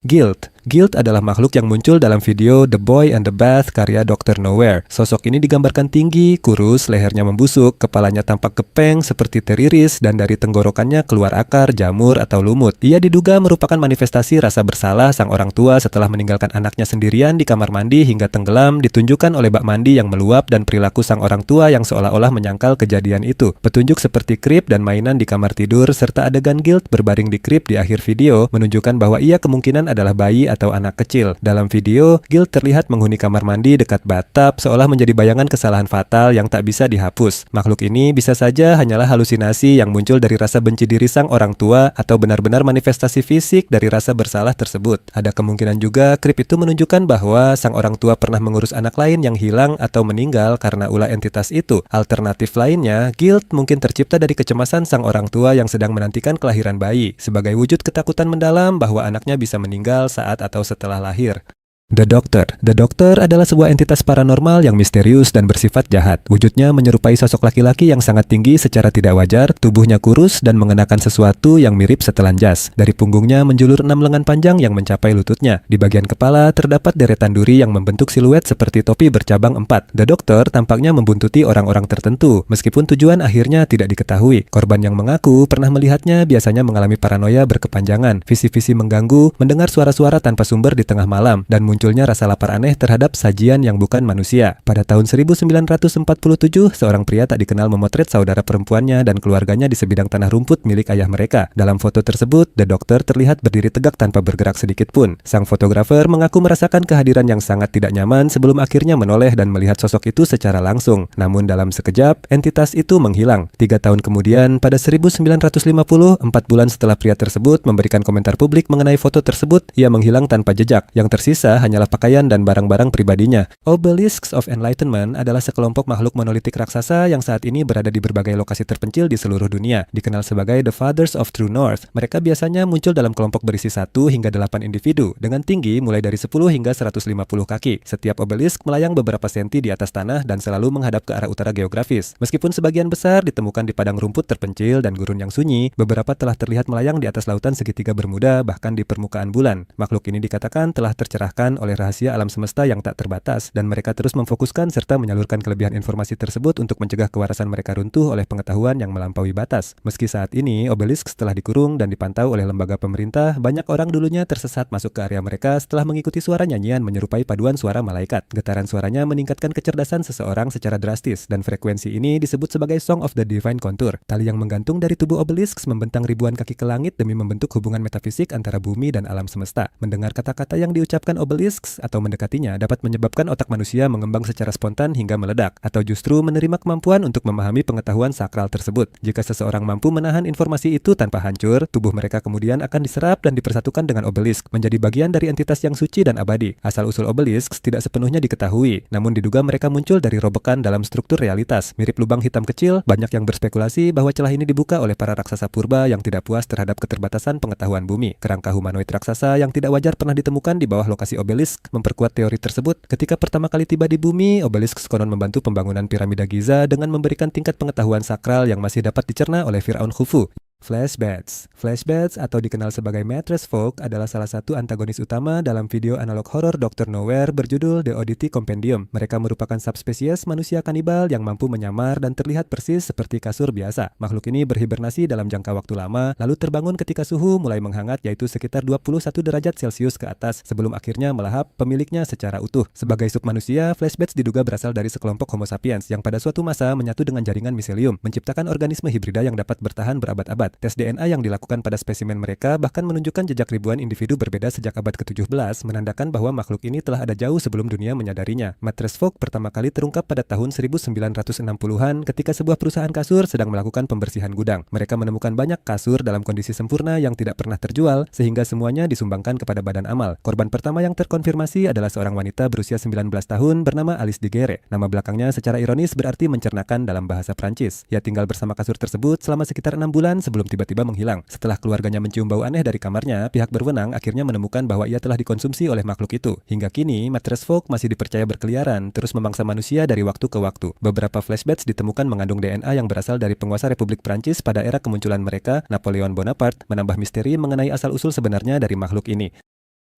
Guild adalah makhluk yang muncul dalam video The Boy and the Bath karya Dr. Nowhere. Sosok ini digambarkan tinggi, kurus, lehernya membusuk, kepalanya tampak gepeng seperti teriris, dan dari tenggorokannya keluar akar, jamur, atau lumut. Ia diduga merupakan manifestasi rasa bersalah sang orang tua setelah meninggalkan anaknya sendirian di kamar mandi hingga tenggelam, ditunjukkan oleh bak mandi yang meluap dan perilaku sang orang tua yang seolah-olah menyangkal kejadian itu. Petunjuk seperti krip dan mainan di kamar tidur, serta adegan Guild berbaring di krip di akhir video menunjukkan bahwa ia kemungkinan adalah bayi atau anak kecil. Dalam video, Guild terlihat menghuni kamar mandi dekat bathtub seolah menjadi bayangan kesalahan fatal yang tak bisa dihapus. Makhluk ini bisa saja hanyalah halusinasi yang muncul dari rasa benci diri sang orang tua atau benar-benar manifestasi fisik dari rasa bersalah tersebut. Ada kemungkinan juga krip itu menunjukkan bahwa sang orang tua pernah mengurus anak lain yang hilang atau meninggal karena ulah entitas itu. Alternatif lainnya, Guild mungkin tercipta dari kecemasan sang orang tua yang sedang menantikan kelahiran bayi sebagai wujud ketakutan mendalam bahwa anaknya bisa meninggal saat atau setelah lahir. The Doctor adalah sebuah entitas paranormal yang misterius dan bersifat jahat. Wujudnya menyerupai sosok laki-laki yang sangat tinggi secara tidak wajar, tubuhnya kurus dan mengenakan sesuatu yang mirip setelan jas. Dari punggungnya menjulur 6 lengan panjang yang mencapai lututnya. Di bagian kepala terdapat deretan duri yang membentuk siluet seperti topi bercabang 4. The Doctor tampaknya membuntuti orang-orang tertentu, meskipun tujuan akhirnya tidak diketahui. Korban yang mengaku pernah melihatnya biasanya mengalami paranoia berkepanjangan, visi-visi mengganggu, mendengar suara-suara tanpa sumber di tengah malam, dan munculnya rasa lapar aneh terhadap sajian yang bukan manusia. Pada tahun 1947, seorang pria tak dikenal memotret saudara perempuannya dan keluarganya di sebidang tanah rumput milik ayah mereka. Dalam foto tersebut, The Doctor terlihat berdiri tegak tanpa bergerak sedikit pun. Sang fotografer mengaku merasakan kehadiran yang sangat tidak nyaman sebelum akhirnya menoleh dan melihat sosok itu secara langsung. Namun dalam sekejap, entitas itu menghilang. 3 tahun kemudian, pada 1950, 4 bulan setelah pria tersebut memberikan komentar publik mengenai foto tersebut, ia menghilang tanpa jejak. Yang tersisa hanyalah pakaian dan barang-barang pribadinya. Obelisks of Enlightenment adalah sekelompok makhluk monolitik raksasa yang saat ini berada di berbagai lokasi terpencil di seluruh dunia. Dikenal sebagai The Fathers of True North, mereka biasanya muncul dalam kelompok berisi 1 hingga 8 individu, dengan tinggi mulai dari 10 hingga 150 kaki. Setiap obelisk melayang beberapa senti di atas tanah dan selalu menghadap ke arah utara geografis. Meskipun sebagian besar ditemukan di padang rumput terpencil dan gurun yang sunyi, beberapa telah terlihat melayang di atas lautan segitiga Bermuda, bahkan di permukaan bulan. Makhluk ini dikatakan telah tercerahkan oleh rahasia alam semesta yang tak terbatas, dan mereka terus memfokuskan serta menyalurkan kelebihan informasi tersebut untuk mencegah kewarasan mereka runtuh oleh pengetahuan yang melampaui batas. Meski saat ini obelisk setelah dikurung dan dipantau oleh lembaga pemerintah, banyak orang dulunya tersesat masuk ke area mereka setelah mengikuti suara nyanyian menyerupai paduan suara malaikat. Getaran suaranya meningkatkan kecerdasan seseorang secara drastis, dan frekuensi ini disebut sebagai Song of the Divine Contour. Tali yang menggantung dari tubuh obelisk membentang ribuan kaki ke langit demi membentuk hubungan metafisik antara bumi dan alam semesta. Mendengar kata-kata yang diucapkan obelisk atau mendekatinya dapat menyebabkan otak manusia mengembang secara spontan hingga meledak, atau justru menerima kemampuan untuk memahami pengetahuan sakral tersebut. Jika seseorang mampu menahan informasi itu tanpa hancur, tubuh mereka kemudian akan diserap dan dipersatukan dengan obelisk, menjadi bagian dari entitas yang suci dan abadi. Asal-usul obelisk tidak sepenuhnya diketahui, namun diduga mereka muncul dari robekan dalam struktur realitas. Mirip lubang hitam kecil, banyak yang berspekulasi bahwa celah ini dibuka oleh para raksasa purba yang tidak puas terhadap keterbatasan pengetahuan bumi. Kerangka humanoid raksasa yang tidak wajar pernah ditemukan di bawah lokasi obelisk memperkuat teori tersebut. Ketika pertama kali tiba di bumi, obelisk konon membantu pembangunan piramida Giza dengan memberikan tingkat pengetahuan sakral yang masih dapat dicerna oleh Firaun Khufu. Flashbats atau dikenal sebagai Mattress Folk adalah salah satu antagonis utama dalam video analog horor Dr. Nowhere berjudul The Oddity Compendium. Mereka merupakan subspesies manusia kanibal yang mampu menyamar dan terlihat persis seperti kasur biasa. Makhluk ini berhibernasi dalam jangka waktu lama, lalu terbangun ketika suhu mulai menghangat, yaitu sekitar 21 derajat Celcius ke atas, sebelum akhirnya melahap pemiliknya secara utuh. Sebagai submanusia, Flashbats diduga berasal dari sekelompok Homo sapiens yang pada suatu masa menyatu dengan jaringan miselium, menciptakan organisme hibrida yang dapat bertahan berabad-abad. Tes DNA yang dilakukan pada spesimen mereka bahkan menunjukkan jejak ribuan individu berbeda sejak abad ke-17, menandakan bahwa makhluk ini telah ada jauh sebelum dunia menyadarinya. Mattress Folk pertama kali terungkap pada tahun 1960-an ketika sebuah perusahaan kasur sedang melakukan pembersihan gudang. Mereka menemukan banyak kasur dalam kondisi sempurna yang tidak pernah terjual, sehingga semuanya disumbangkan kepada badan amal. Korban pertama yang terkonfirmasi adalah seorang wanita berusia 19 tahun bernama Alice Digere. Nama belakangnya secara ironis berarti mencernakan dalam bahasa Prancis. Ia tinggal bersama kasur tersebut selama sekitar 6 bulan sebelum tiba-tiba menghilang. Setelah keluarganya mencium bau aneh dari kamarnya, pihak berwenang akhirnya menemukan bahwa ia telah dikonsumsi oleh makhluk itu. Hingga kini, Mattress Folk masih dipercaya berkeliaran, terus memangsa manusia dari waktu ke waktu. Beberapa flashbats ditemukan mengandung DNA yang berasal dari penguasa Republik Prancis pada era kemunculan mereka, Napoleon Bonaparte, menambah misteri mengenai asal-usul sebenarnya dari makhluk ini.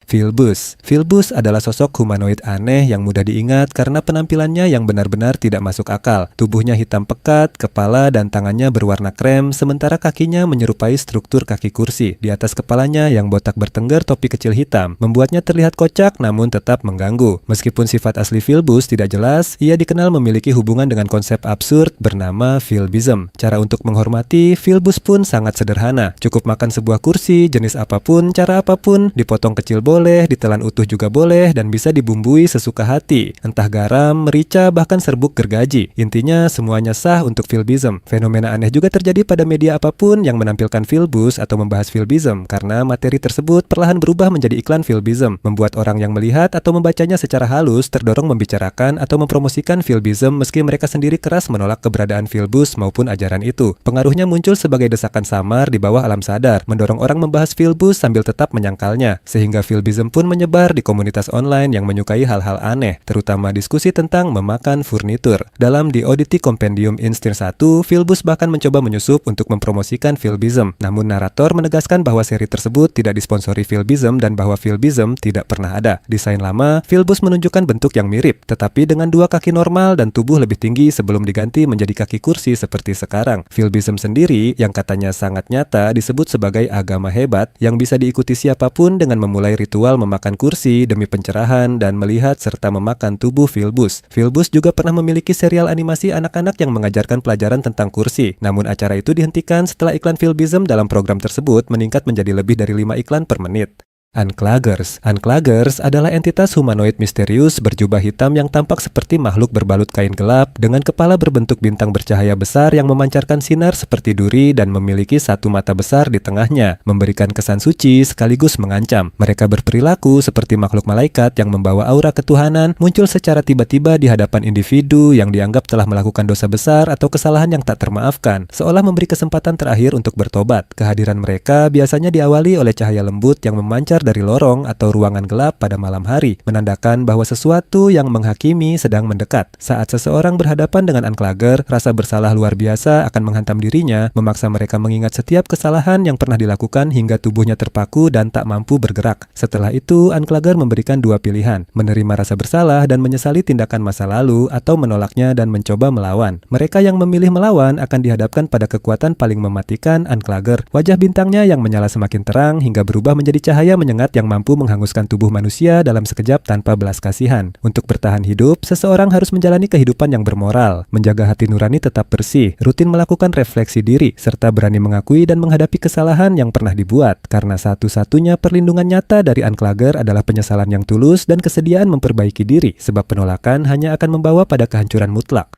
Philbus. Philbus adalah sosok humanoid aneh yang mudah diingat karena penampilannya yang benar-benar tidak masuk akal. Tubuhnya hitam pekat, kepala dan tangannya berwarna krem, sementara kakinya menyerupai struktur kaki kursi. Di atas kepalanya yang botak bertengger topi kecil hitam, membuatnya terlihat kocak namun tetap mengganggu. Meskipun sifat asli Philbus tidak jelas, ia dikenal memiliki hubungan dengan konsep absurd bernama Philbism. Cara untuk menghormati Philbus pun sangat sederhana. Cukup makan sebuah kursi, jenis apapun, cara apapun, dipotong kecil boleh, ditelan utuh juga boleh, dan bisa dibumbui sesuka hati. Entah garam, merica, bahkan serbuk gergaji. Intinya semuanya sah untuk Philbism. Fenomena aneh juga terjadi pada media apapun yang menampilkan Philbus atau membahas Philbism, karena materi tersebut perlahan berubah menjadi iklan Philbism, membuat orang yang melihat atau membacanya secara halus terdorong membicarakan atau mempromosikan Philbism meski mereka sendiri keras menolak keberadaan Philbus maupun ajaran itu. Pengaruhnya muncul sebagai desakan samar di bawah alam sadar, mendorong orang membahas Philbus sambil tetap menyangkalnya, sehingga Philbism pun menyebar di komunitas online yang menyukai hal-hal aneh, terutama diskusi tentang memakan furnitur. Dalam The Oddity Compendium Instinct 1, Philbus bahkan mencoba menyusup untuk mempromosikan Philbism. Namun narator menegaskan bahwa seri tersebut tidak disponsori Philbism dan bahwa Philbism tidak pernah ada. Desain lama, Philbus menunjukkan bentuk yang mirip, tetapi dengan dua kaki normal dan tubuh lebih tinggi sebelum diganti menjadi kaki kursi seperti sekarang. Philbism sendiri, yang katanya sangat nyata, disebut sebagai agama hebat yang bisa diikuti siapapun dengan memulai ritual memakan kursi demi pencerahan dan melihat serta memakan tubuh Philbus. Philbus juga pernah memiliki serial animasi anak-anak yang mengajarkan pelajaran tentang kursi. Namun acara itu dihentikan setelah iklan Philbism dalam program tersebut meningkat menjadi lebih dari 5 iklan per menit. Unclaggers. Unclaggers adalah entitas humanoid misterius berjubah hitam yang tampak seperti makhluk berbalut kain gelap dengan kepala berbentuk bintang bercahaya besar yang memancarkan sinar seperti duri dan memiliki satu mata besar di tengahnya, memberikan kesan suci sekaligus mengancam. Mereka berperilaku seperti makhluk malaikat yang membawa aura ketuhanan, muncul secara tiba-tiba di hadapan individu yang dianggap telah melakukan dosa besar atau kesalahan yang tak termaafkan, seolah memberi kesempatan terakhir untuk bertobat. Kehadiran mereka biasanya diawali oleh cahaya lembut yang memancar dari lorong atau ruangan gelap pada malam hari, menandakan bahwa sesuatu yang menghakimi sedang mendekat. Saat seseorang berhadapan dengan unclagger, rasa bersalah luar biasa akan menghantam dirinya, memaksa mereka mengingat setiap kesalahan yang pernah dilakukan hingga tubuhnya terpaku dan tak mampu bergerak. Setelah itu, unclagger memberikan dua pilihan, menerima rasa bersalah dan menyesali tindakan masa lalu, atau menolaknya dan mencoba melawan. Mereka yang memilih melawan akan dihadapkan pada kekuatan paling mematikan unclagger. Wajah bintangnya yang menyala semakin terang hingga berubah menjadi cahaya menyengat yang mampu menghanguskan tubuh manusia dalam sekejap tanpa belas kasihan. Untuk bertahan hidup, seseorang harus menjalani kehidupan yang bermoral, menjaga hati nurani tetap bersih, rutin melakukan refleksi diri, serta berani mengakui dan menghadapi kesalahan yang pernah dibuat. Karena satu-satunya perlindungan nyata dari unclagger adalah penyesalan yang tulus dan kesediaan memperbaiki diri, sebab penolakan hanya akan membawa pada kehancuran mutlak.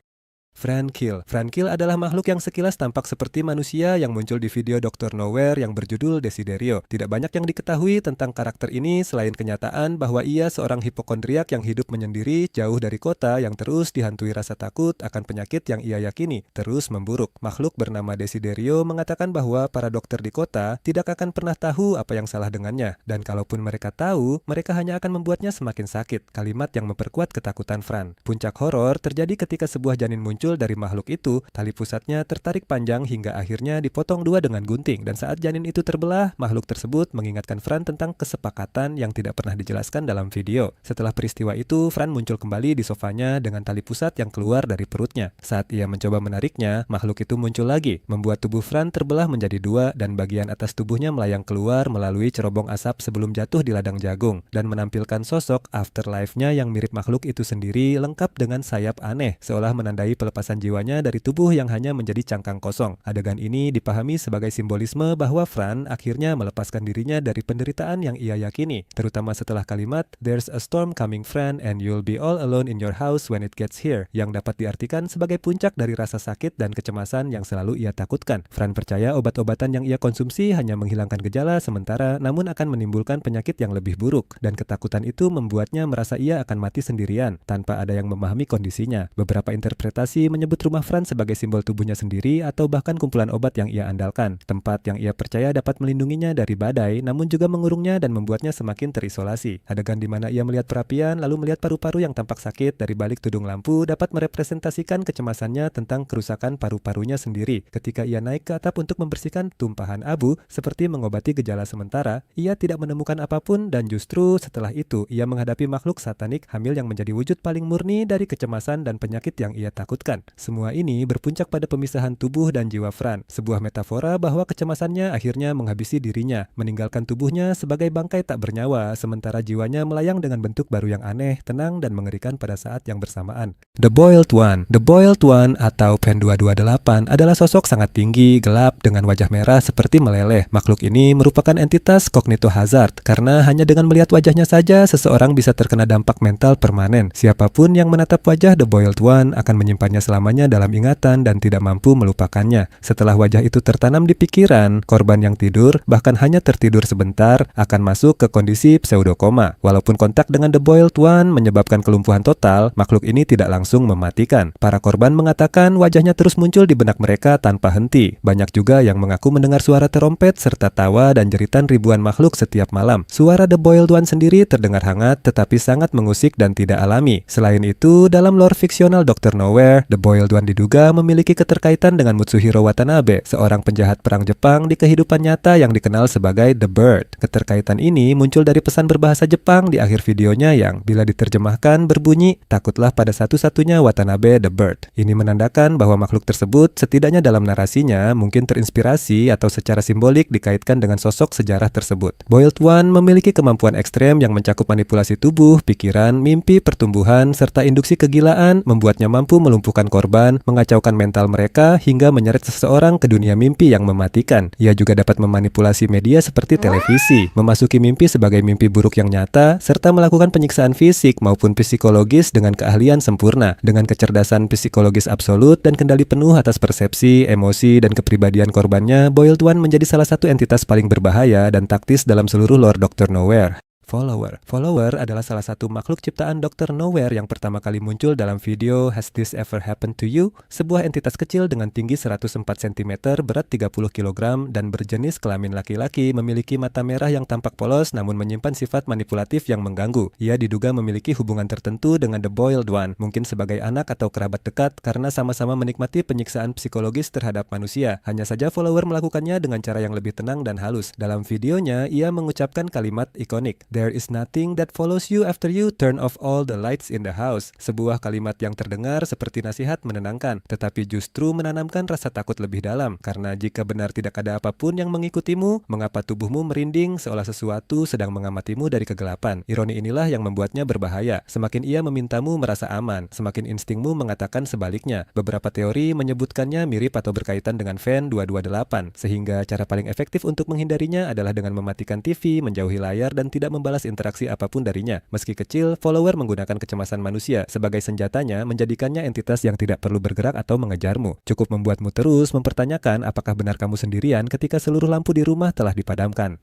Frankill. Frankill adalah makhluk yang sekilas tampak seperti manusia yang muncul di video Dr. Nowhere yang berjudul Desiderio. Tidak banyak yang diketahui tentang karakter ini selain kenyataan bahwa ia seorang hipokondriak yang hidup menyendiri jauh dari kota yang terus dihantui rasa takut akan penyakit yang ia yakini terus memburuk. Makhluk bernama Desiderio mengatakan bahwa para dokter di kota tidak akan pernah tahu apa yang salah dengannya, dan kalaupun mereka tahu, mereka hanya akan membuatnya semakin sakit. Kalimat yang memperkuat ketakutan Fran. Puncak horor terjadi ketika sebuah janin muncul dari makhluk itu. Tali pusatnya tertarik panjang hingga akhirnya dipotong dua dengan gunting, dan saat janin itu terbelah, makhluk tersebut mengingatkan Fran tentang kesepakatan yang tidak pernah dijelaskan dalam video. Setelah peristiwa itu, Fran muncul kembali di sofanya dengan tali pusat yang keluar dari perutnya. Saat ia mencoba menariknya, makhluk itu muncul lagi, membuat tubuh Fran terbelah menjadi dua dan bagian atas tubuhnya melayang keluar melalui cerobong asap sebelum jatuh di ladang jagung, dan menampilkan sosok afterlife-nya yang mirip makhluk itu sendiri, lengkap dengan sayap aneh, seolah menandai pelepasan jiwanya dari tubuh yang hanya menjadi cangkang kosong. Adegan ini dipahami sebagai simbolisme bahwa Fran akhirnya melepaskan dirinya dari penderitaan yang ia yakini, terutama setelah kalimat "There's a storm coming, Fran, and you'll be all alone in your house when it gets here," yang dapat diartikan sebagai puncak dari rasa sakit dan kecemasan yang selalu ia takutkan. Fran percaya obat-obatan yang ia konsumsi hanya menghilangkan gejala sementara, namun akan menimbulkan penyakit yang lebih buruk, dan ketakutan itu membuatnya merasa ia akan mati sendirian tanpa ada yang memahami kondisinya. Beberapa interpretasi Lucy menyebut rumah Franz sebagai simbol tubuhnya sendiri atau bahkan kumpulan obat yang ia andalkan, tempat yang ia percaya dapat melindunginya dari badai namun juga mengurungnya dan membuatnya semakin terisolasi. Adegan di mana ia melihat perapian lalu melihat paru-paru yang tampak sakit dari balik tudung lampu dapat merepresentasikan kecemasannya tentang kerusakan paru-parunya sendiri. Ketika ia naik ke atap untuk membersihkan tumpahan abu seperti mengobati gejala sementara, ia tidak menemukan apapun dan justru setelah itu ia menghadapi makhluk satanik hamil yang menjadi wujud paling murni dari kecemasan dan penyakit yang ia takutkan. Semua ini berpuncak pada pemisahan tubuh dan jiwa Franz, sebuah metafora bahwa kecemasannya akhirnya menghabisi dirinya, meninggalkan tubuhnya sebagai bangkai tak bernyawa, sementara jiwanya melayang dengan bentuk baru yang aneh, tenang, dan mengerikan pada saat yang bersamaan. The Boiled One. The Boiled One atau Pen 228 adalah sosok sangat tinggi, gelap, dengan wajah merah seperti meleleh. Makhluk ini merupakan entitas cognitohazard, karena hanya dengan melihat wajahnya saja, seseorang bisa terkena dampak mental permanen. Siapapun yang menatap wajah The Boiled One akan menyimpannya selamanya dalam ingatan dan tidak mampu melupakannya. Setelah wajah itu tertanam di pikiran, korban yang tidur, bahkan hanya tertidur sebentar, akan masuk ke kondisi pseudokoma. Walaupun kontak dengan The Boiled One menyebabkan kelumpuhan total, makhluk ini tidak langsung mematikan. Para korban mengatakan wajahnya terus muncul di benak mereka tanpa henti. Banyak juga yang mengaku mendengar suara terompet serta tawa dan jeritan ribuan makhluk setiap malam. Suara The Boiled One sendiri terdengar hangat tetapi sangat mengusik dan tidak alami. Selain itu, dalam lore fiksional Dr. Nowhere, The Boiled One diduga memiliki keterkaitan dengan Mutsuhiro Watanabe, seorang penjahat perang Jepang di kehidupan nyata yang dikenal sebagai The Bird. Keterkaitan ini muncul dari pesan berbahasa Jepang di akhir videonya yang bila diterjemahkan berbunyi, "Takutlah pada satu-satunya Watanabe the Bird." Ini menandakan bahwa makhluk tersebut setidaknya dalam narasinya mungkin terinspirasi atau secara simbolik dikaitkan dengan sosok sejarah tersebut. Boiled One memiliki kemampuan ekstrem yang mencakup manipulasi tubuh, pikiran, mimpi, pertumbuhan, serta induksi kegilaan, membuatnya mampu melumpuhkan korban, mengacaukan mental mereka, hingga menyeret seseorang ke dunia mimpi yang mematikan. Ia juga dapat memanipulasi media seperti televisi, memasuki mimpi sebagai mimpi buruk yang nyata, serta melakukan penyiksaan fisik maupun psikologis dengan keahlian sempurna, dengan kecerdasan psikologis absolut dan kendali penuh atas persepsi, emosi, dan kepribadian korbannya. Boiled One menjadi salah satu entitas paling berbahaya dan taktis dalam seluruh lore Dr. Nowhere. Follower adalah salah satu makhluk ciptaan Dr. Nowhere yang pertama kali muncul dalam video Has This Ever Happened to You? Sebuah entitas kecil dengan tinggi 104 cm, berat 30 kg, dan berjenis kelamin laki-laki, memiliki mata merah yang tampak polos namun menyimpan sifat manipulatif yang mengganggu. Ia diduga memiliki hubungan tertentu dengan The Boiled One, mungkin sebagai anak atau kerabat dekat karena sama-sama menikmati penyiksaan psikologis terhadap manusia. Hanya saja follower melakukannya dengan cara yang lebih tenang dan halus. Dalam videonya, ia mengucapkan kalimat ikonik, "There is nothing that follows you after you turn off all the lights in the house." Sebuah kalimat yang terdengar seperti nasihat menenangkan, tetapi justru menanamkan rasa takut lebih dalam. Karena jika benar tidak ada apapun yang mengikutimu, mengapa tubuhmu merinding seolah sesuatu sedang mengamatimu dari kegelapan? Ironi inilah yang membuatnya berbahaya. Semakin ia memintamu merasa aman, semakin instingmu mengatakan sebaliknya. Beberapa teori menyebutkannya mirip atau berkaitan dengan Fen 228, sehingga cara paling efektif untuk menghindarinya adalah dengan mematikan TV, menjauhi layar, dan tidak membalas interaksi apapun darinya. Meski kecil, follower menggunakan kecemasan manusia sebagai senjatanya, menjadikannya entitas yang tidak perlu bergerak atau mengejarmu. Cukup membuatmu terus mempertanyakan apakah benar kamu sendirian ketika seluruh lampu di rumah telah dipadamkan.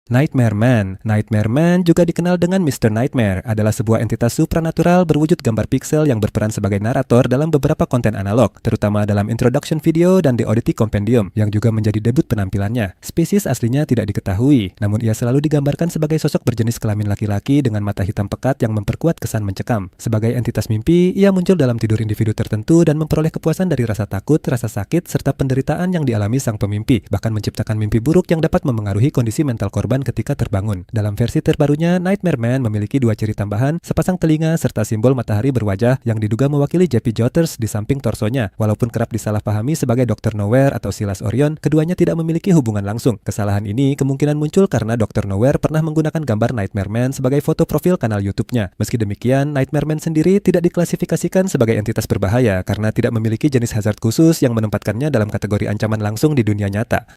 Nightmare Man. Nightmare Man, juga dikenal dengan Mr. Nightmare, adalah sebuah entitas supranatural berwujud gambar piksel yang berperan sebagai narator dalam beberapa konten analog, terutama dalam introduction video dan The Oddity Compendium, yang juga menjadi debut penampilannya. Spesies aslinya tidak diketahui, namun ia selalu digambarkan sebagai sosok berjenis kelamin laki-laki dengan mata hitam pekat yang memperkuat kesan mencekam. Sebagai entitas mimpi, ia muncul dalam tidur individu tertentu dan memperoleh kepuasan dari rasa takut, rasa sakit, serta penderitaan yang dialami sang pemimpi, bahkan menciptakan mimpi buruk yang dapat memengaruhi kondisi mental korban ketika terbangun. Dalam versi terbarunya, Nightmare Man memiliki dua ciri tambahan, sepasang telinga, serta simbol matahari berwajah yang diduga mewakili JP Jotters di samping torsonya. Walaupun kerap disalahpahami sebagai Dr. Nowhere atau Silas Orion, keduanya tidak memiliki hubungan langsung. Kesalahan ini kemungkinan muncul karena Dr. Nowhere pernah menggunakan gambar Nightmare Man sebagai foto profil kanal YouTube-nya. Meski demikian, Nightmare Man sendiri tidak diklasifikasikan sebagai entitas berbahaya karena tidak memiliki jenis hazard khusus yang menempatkannya dalam kategori ancaman langsung di dunia nyata.